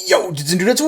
Yo, dudes and dudettes,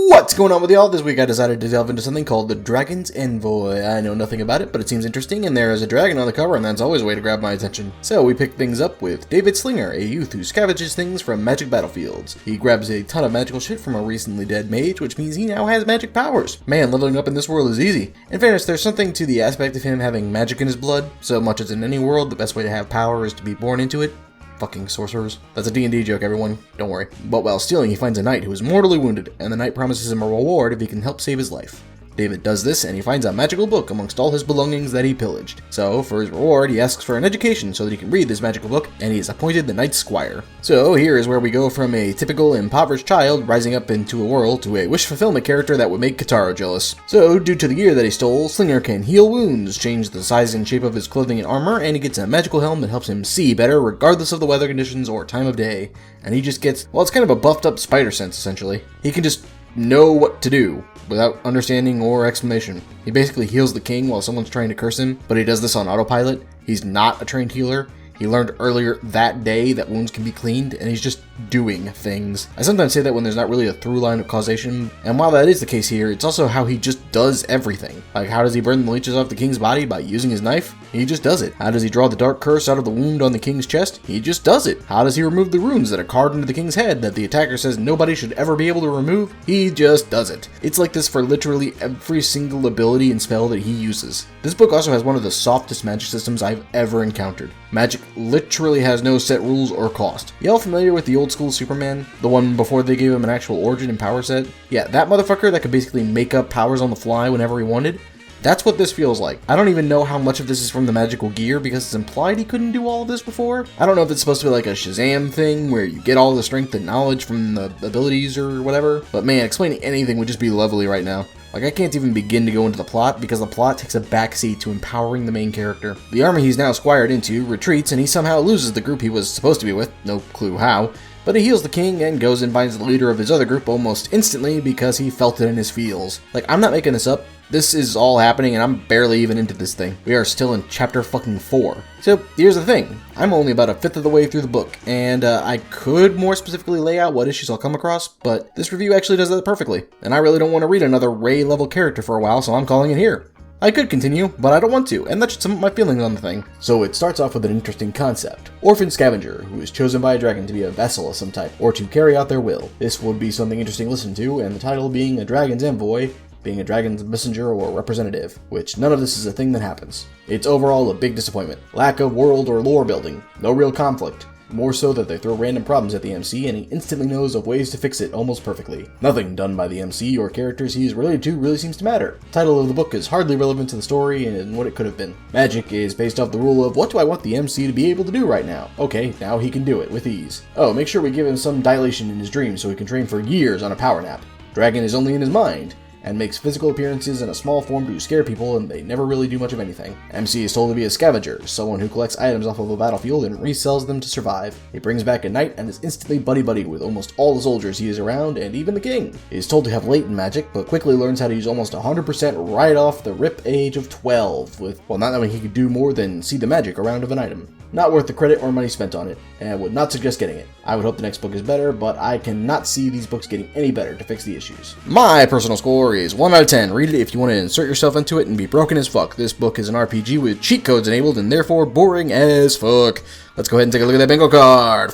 what's going on with y'all? This week I decided to delve into something called the Dragon's Envoy. I know nothing about it, but it seems interesting, and there is a dragon on the cover, and that's always a way to grab my attention. So we picked things up with David Slinger, a youth who scavenges things from magic battlefields. He grabs a ton of magical shit from a recently dead mage, which means he now has magic powers. Man, leveling up in this world is easy. In fairness, there's something to the aspect of him having magic in his blood. So much as in any world, the best way to have power is to be born into it. Fucking sorcerers. That's a D&D joke, everyone. Don't worry. But while stealing, he finds a knight who is mortally wounded, and the knight promises him a reward if he can help save his life. David does this, and he finds a magical book amongst all his belongings that he pillaged. So, for his reward, he asks for an education so that he can read this magical book, and he is appointed the Knight's Squire. So, here is where we go from a typical impoverished child rising up into a world to a wish fulfillment character that would make Kataro jealous. So, due to the gear that he stole, Slinger can heal wounds, change the size and shape of his clothing and armor, and he gets a magical helm that helps him see better regardless of the weather conditions or time of day. And he just gets, well, it's kind of a buffed up spider sense, essentially. He can just know what to do without understanding or explanation. He basically heals the king while someone's trying to curse him, but he does this on autopilot. He's not a trained healer. He learned earlier that day that wounds can be cleaned, and he's just doing things. I sometimes say that when there's not really a through line of causation, and while that is the case here, it's also how he just does everything. Like, how does he burn the leeches off the king's body? By using his knife? He just does it. How does he draw the dark curse out of the wound on the king's chest? He just does it. How does he remove the runes that are carved into the king's head that the attacker says nobody should ever be able to remove? He just does it. It's like this for literally every single ability and spell that he uses. This book also has one of the softest magic systems I've ever encountered. Magic literally has no set rules or cost. Y'all familiar with the old school Superman? The one before they gave him an actual origin and power set? Yeah, that motherfucker that could basically make up powers on the fly whenever he wanted? That's what this feels like. I don't even know how much of this is from the magical gear because it's implied he couldn't do all of this before. I don't know if it's supposed to be like a Shazam thing where you get all the strength and knowledge from the abilities or whatever. But man, explaining anything would just be lovely right now. Like, I can't even begin to go into the plot because the plot takes a backseat to empowering the main character. The army he's now squired into retreats and he somehow loses the group he was supposed to be with, no clue how. But he heals the king and goes and finds the leader of his other group almost instantly because he felt it in his feels. Like, I'm not making this up. This is all happening and I'm barely even into this thing. We are still in chapter fucking 4. So here's the thing. I'm only about a fifth of the way through the book, and I could more specifically lay out what issues I'll come across, but this review actually does that perfectly. And I really don't want to read another Ray level character for a while, so I'm calling it here. I could continue, but I don't want to, and that should sum up my feelings on the thing. So it starts off with an interesting concept. Orphan scavenger, who is chosen by a dragon to be a vessel of some type, or to carry out their will. This would be something interesting to listen to, and the title being a dragon's envoy, being a dragon's messenger or representative, which none of this is a thing that happens. It's overall a big disappointment. Lack of world or lore building, no real conflict. More so that they throw random problems at the MC and he instantly knows of ways to fix it almost perfectly. Nothing done by the MC or characters he is related to really seems to matter. The title of the book is hardly relevant to the story and what it could have been. Magic is based off the rule of what do I want the MC to be able to do right now? Okay, now he can do it with ease. Oh, make sure we give him some dilation in his dreams so he can train for years on a power nap. Dragon is only in his mind, and makes physical appearances in a small form to scare people, and they never really do much of anything. MC is told to be a scavenger, someone who collects items off of a battlefield and resells them to survive. He brings back a knight and is instantly buddy-buddy with almost all the soldiers he is around, and even the king. He is told to have latent magic, but quickly learns how to use almost 100% right off the rip age of 12, with, well, not knowing he could do more than see the magic around of an item. Not worth the credit or money spent on it, and would not suggest getting it. I would hope the next book is better, but I cannot see these books getting any better to fix the issues. My personal score is 1 out of 10. Read it if you want to insert yourself into it and be broken as fuck. This book is an RPG with cheat codes enabled and therefore boring as fuck. Let's go ahead and take a look at that bingo card.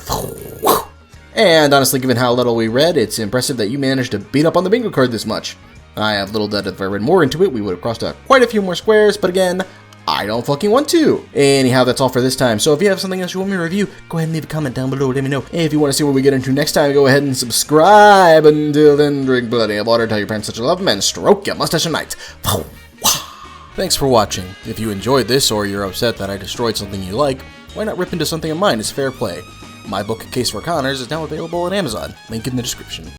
And honestly, given how little we read, it's impressive that you managed to beat up on the bingo card this much. I have little doubt that if I read more into it, we would have crossed out quite a few more squares, but again, I don't fucking want to. Anyhow, that's all for this time. So if you have something else you want me to review, go ahead and leave a comment down below. Let me know. If you want to see what we get into next time, go ahead and subscribe. Until then, drink plenty of water, tell your parents that you love them, and stroke your mustache at night. Thanks for watching. If you enjoyed this, or you're upset that I destroyed something you like, why not rip into something of mine? It's fair play. My book, Case for Connors, is now available on Amazon. Link in the description.